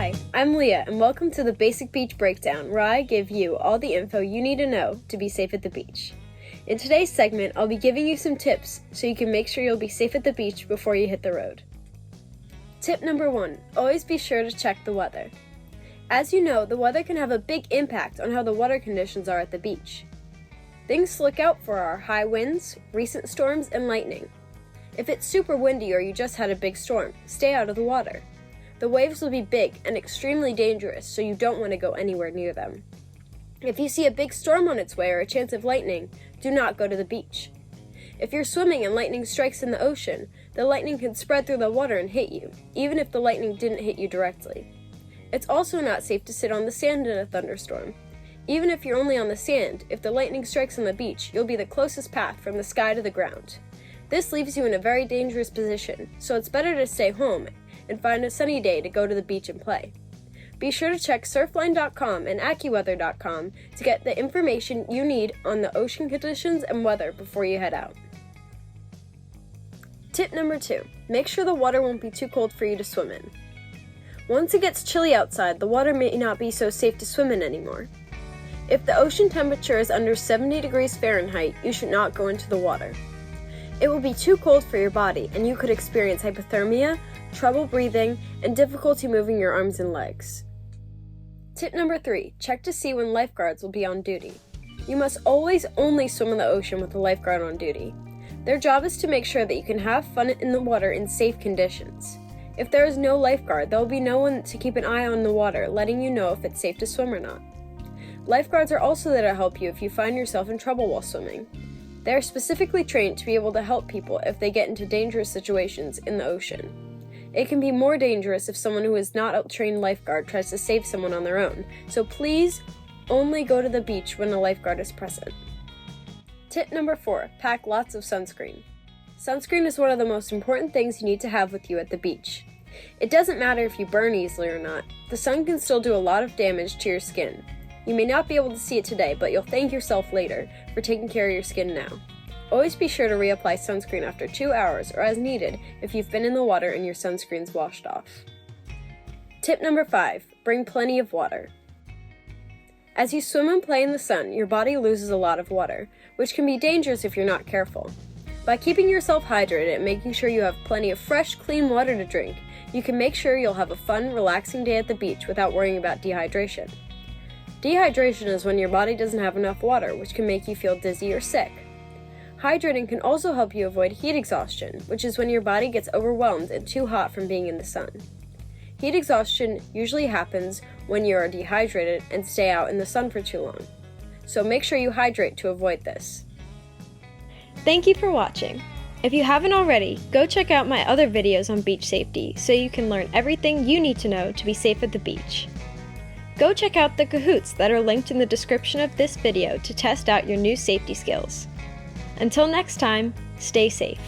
Hi, I'm Leah, and welcome to the Basic Beach Breakdown, where I give you all the info you need to know to be safe at the beach. In today's segment, I'll be giving you some tips so you can make sure you'll be safe at the beach before you hit the road. Tip number 1, always be sure to check the weather. As you know, the weather can have a big impact on how the water conditions are at the beach. Things to look out for are high winds, recent storms, and lightning. If it's super windy or you just had a big storm, stay out of the water. The waves will be big and extremely dangerous, so you don't want to go anywhere near them. If you see a big storm on its way or a chance of lightning, do not go to the beach. If you're swimming and lightning strikes in the ocean, the lightning can spread through the water and hit you, even if the lightning didn't hit you directly. It's also not safe to sit on the sand in a thunderstorm. Even if you're only on the sand, if the lightning strikes on the beach, you'll be the closest path from the sky to the ground. This leaves you in a very dangerous position, so it's better to stay home and find a sunny day to go to the beach and play. Be sure to check surfline.com and accuweather.com to get the information you need on the ocean conditions and weather before you head out. Tip number 2, make sure the water won't be too cold for you to swim in. Once it gets chilly outside, the water may not be so safe to swim in anymore. If the ocean temperature is under 70 degrees Fahrenheit, you should not go into the water. It will be too cold for your body, and you could experience hypothermia, trouble breathing, and difficulty moving your arms and legs. Tip number 3, check to see when lifeguards will be on duty. You must always only swim in the ocean with a lifeguard on duty. Their job is to make sure that you can have fun in the water in safe conditions. If there is no lifeguard, there will be no one to keep an eye on the water, letting you know if it's safe to swim or not. Lifeguards are also there to help you if you find yourself in trouble while swimming. They are specifically trained to be able to help people if they get into dangerous situations in the ocean. It can be more dangerous if someone who is not a trained lifeguard tries to save someone on their own, so please only go to the beach when a lifeguard is present. Tip number 4, pack lots of sunscreen. Sunscreen is one of the most important things you need to have with you at the beach. It doesn't matter if you burn easily or not, the sun can still do a lot of damage to your skin. You may not be able to see it today, but you'll thank yourself later for taking care of your skin now. Always be sure to reapply sunscreen after 2 hours or as needed if you've been in the water and your sunscreen's washed off. Tip number 5, bring plenty of water. As you swim and play in the sun, your body loses a lot of water, which can be dangerous if you're not careful. By keeping yourself hydrated and making sure you have plenty of fresh, clean water to drink, you can make sure you'll have a fun, relaxing day at the beach without worrying about dehydration. Dehydration is when your body doesn't have enough water, which can make you feel dizzy or sick. Hydrating can also help you avoid heat exhaustion, which is when your body gets overwhelmed and too hot from being in the sun. Heat exhaustion usually happens when you are dehydrated and stay out in the sun for too long. So make sure you hydrate to avoid this. Thank you for watching. If you haven't already, go check out my other videos on beach safety so you can learn everything you need to know to be safe at the beach. Go check out the Kahoots that are linked in the description of this video to test out your new safety skills. Until next time, stay safe.